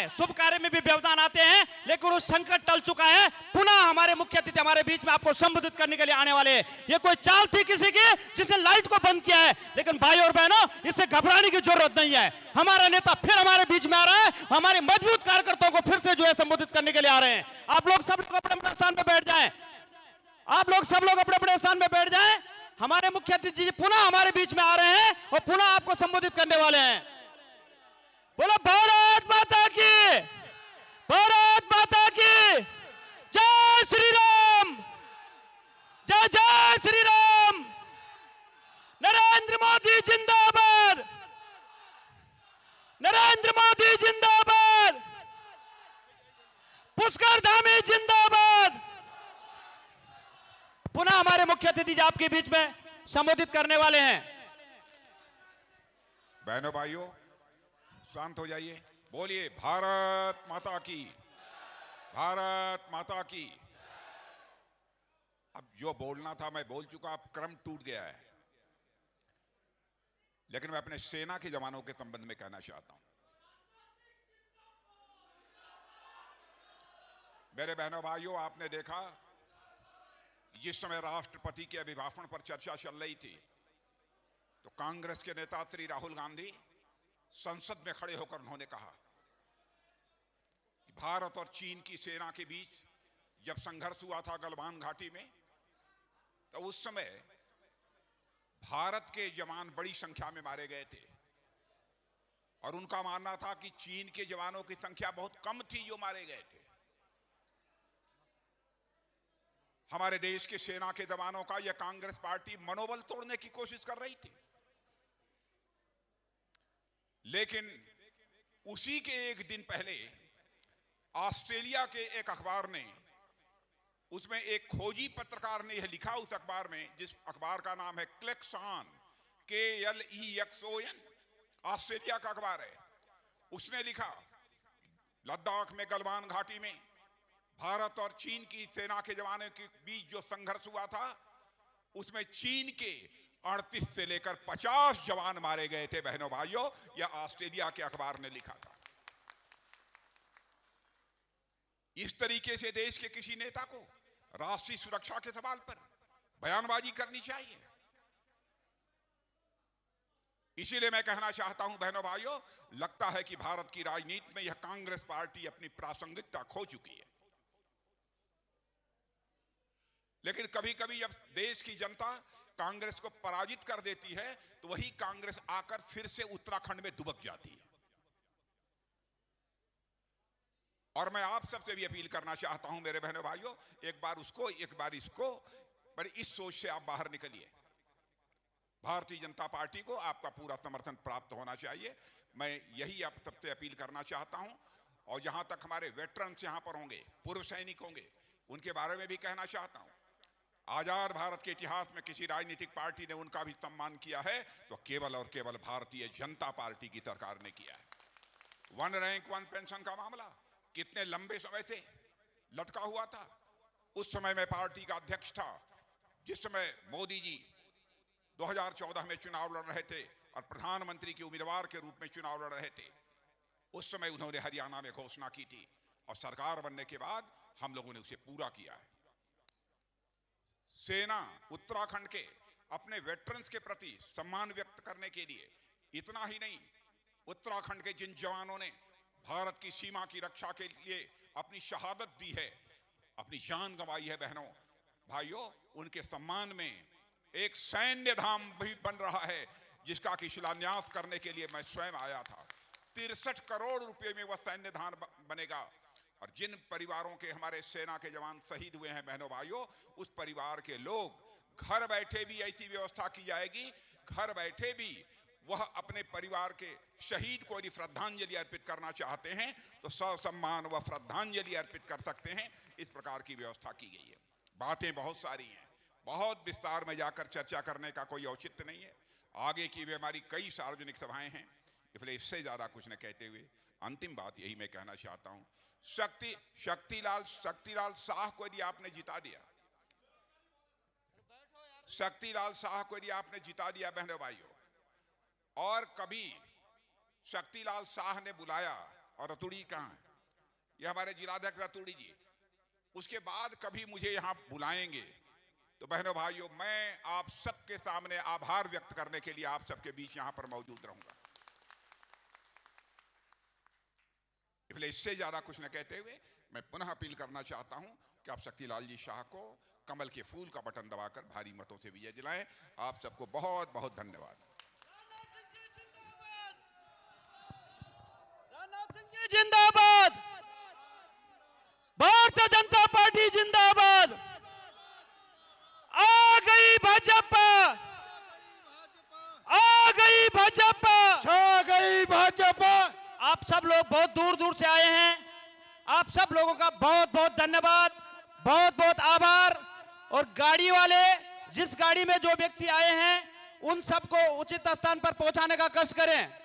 है, शुभ कार्य में भी व्यवधान आते हैं, लेकिन वो संकट टल चुका है। पुनः हमारे मुख्य अतिथि हमारे बीच में आपको संबोधित करने के लिए आने वाले हैं। ये कोई चाल थी किसी की जिसने लाइट को बंद किया है, लेकिन भाई और बहनों, इससे घबराने की जरूरत नहीं है। हमारा नेता फिर हमारे बीच में आ रहा है, हमारे मजबूत कार्यकर्ताओं को फिर से जो है संबोधित करने के लिए आ रहे हैं। आप लोग सब लोग अपने अपने स्थान पर बैठ जाएं। आप लोग सब लोग अपने अपने स्थान पर बैठ जाएं। हमारे मुख्य अतिथि जी पुनः हमारे बीच में आ रहे हैं और पुनः आपको संबोधित करने वाले हैं। बोलो भारत माता की, भारत माता की जय श्री राम, जय जय श्री राम। नरेंद्र मोदी जिंदाबाद, नरेंद्र मोदी जिंदाबाद, पुष्कर धामी जिंदाबाद। पुनः हमारे मुख्य अतिथि आपके बीच में संबोधित करने वाले हैं। बहनों भाइयों, शांत हो जाइए। बोलिए भारत माता की, भारत माता की। अब जो बोलना था मैं बोल चुका, अब क्रम टूट गया है। लेकिन मैं अपने सेना के जवानों के संबंध में कहना चाहता हूं। मेरे बहनों भाइयों, आपने देखा जिस समय राष्ट्रपति के अभिभाषण पर चर्चा चल रही थी, तो कांग्रेस के नेता श्री राहुल गांधी संसद में खड़े होकर उन्होंने कहा, भारत और चीन की सेना के बीच जब संघर्ष हुआ था गलवान घाटी में, तो उस समय भारत के जवान बड़ी संख्या में मारे गए थे और उनका मानना था कि चीन के जवानों की संख्या बहुत कम थी जो मारे गए थे। हमारे देश के सेना के जवानों का यह कांग्रेस पार्टी मनोबल तोड़ने की कोशिश कर रही थी। लेकिन उसी के एक दिन पहले ऑस्ट्रेलिया के एक अखबार ने, उसमें एक खोजी पत्रकार ने यह लिखा उस अखबार में, जिस अखबार का नाम है क्लेक्सॉन, KLEXON, ऑस्ट्रेलिया का अखबार है। उसने लिखा, लद्दाख में गलवान घाटी में भारत और चीन की सेना के जवानों के बीच जो संघर्ष हुआ था, उसमें चीन के 38 से लेकर 50 जवान मारे गए थे। बहनों भाइयों, यह ऑस्ट्रेलिया के अखबार ने लिखा था। इस तरीके से देश के किसी नेता को राष्ट्रीय सुरक्षा के सवाल पर बयानबाजी करनी चाहिए? इसीलिए मैं कहना चाहता हूं बहनों भाइयों, लगता है कि भारत की राजनीति में यह कांग्रेस पार्टी अपनी प्रासंगिकता खो चुकी है। लेकिन कभी कभी जब देश की जनता कांग्रेस को पराजित कर देती है, तो वही कांग्रेस आकर फिर से उत्तराखंड में दुबक जाती है। और मैं आप सबसे भी अपील करना चाहता हूं मेरे बहनों भाइयों, एक बार उसको एक बार इसको, पर इस सोच से आप बाहर निकलिए। भारतीय जनता पार्टी को आपका पूरा समर्थन प्राप्त होना चाहिए। मैं यही आप सबसे अपील करना चाहता हूं। और जहां तक हमारे वेटरन्स यहां पर होंगे, पूर्व सैनिक होंगे, उनके बारे में भी कहना चाहता हूं। आजाद भारत के इतिहास में किसी राजनीतिक पार्टी ने उनका भी सम्मान किया है तो केवल और केवल भारतीय जनता पार्टी की सरकार ने किया है। 1 रैंक 1 पेंशन का मामला कितने लंबे समय से लटका हुआ था। उस समय मैं पार्टी का अध्यक्ष था, जिस समय मोदी जी 2014 में चुनाव लड़ रहे थे और प्रधानमंत्री के उम्मीदवार के रूप में चुनाव लड़ रहे थे। उस समय उन्होंने हरियाणा में घोषणा की थी और सरकार बनने के बाद हम लोगों ने उसे पूरा किया है। सेना उत्तराखंड के अपने वेटरन्स के प्रति सम्मान व्यक्त करने के लिए, इतना ही नहीं, उत्तराखंड के जिन जवानों ने भारत की सीमा की रक्षा के लिए अपनी शहादत दी है, अपनी जान गंवाई है, बहनों भाइयों, उनके सम्मान में एक सैन्य धाम भी बन रहा है, जिसका कि शिलान्यास करने के लिए मैं स्वयं आया था। 63 करोड़ रुपए में वह सैन्य धाम बनेगा। और जिन परिवारों के हमारे सेना के जवान शहीद हुए हैं बहनों भाइयों, उस परिवार के लोग घर बैठे भी ऐसी व्यवस्था की जाएगी, घर बैठे भी वह अपने परिवार के शहीद को यदि श्रद्धांजलि अर्पित करना चाहते हैं तो ससम्मान वह श्रद्धांजलि अर्पित कर सकते हैं। इस प्रकार की व्यवस्था की गई है। बातें बहुत सारी हैं, बहुत विस्तार में जाकर चर्चा करने का कोई औचित्य नहीं है। आगे की भी हमारी कई सार्वजनिक सभाएं हैं, इसलिए इससे ज्यादा कुछ न कहते हुए अंतिम बात यही मैं कहना चाहता हूं, शक्तिलाल शाह को यदि आपने जिता दिया, शक्तिलाल शाह को यदि आपने जिता दिया बहनों भाइयों, और कभी शक्तिलाल शाह ने बुलाया और रतुड़ी कहाँ है? ये हमारे जिलाध्यक्ष रतुड़ी जी। उसके बाद कभी मुझे यहां बुलाएंगे तो बहनों भाइयों, मैं आप सबके सामने आभार व्यक्त करने के लिए आप सबके बीच यहां पर मौजूद रहूंगा। इसलिए इससे ज्यादा कुछ न कहते हुए मैं पुनः अपील करना चाहता हूं कि आप शक्तिलाल जी शाह को कमल के फूल का बटन दबाकर भारी मतों से विजय दिलाएं। आप सबको बहुत बहुत धन्यवाद। जिंदाबाद, भारतीय जनता पार्टी जिंदाबाद। आ गई भाजपा, आ गई भाजपा, छा गई भाजपा। आप सब लोग बहुत दूर दूर से आए हैं, आप सब लोगों का बहुत बहुत धन्यवाद, बहुत बहुत आभार। और गाड़ी वाले, जिस गाड़ी में जो व्यक्ति आए हैं उन सबको उचित स्थान पर पहुंचाने का कष्ट करें।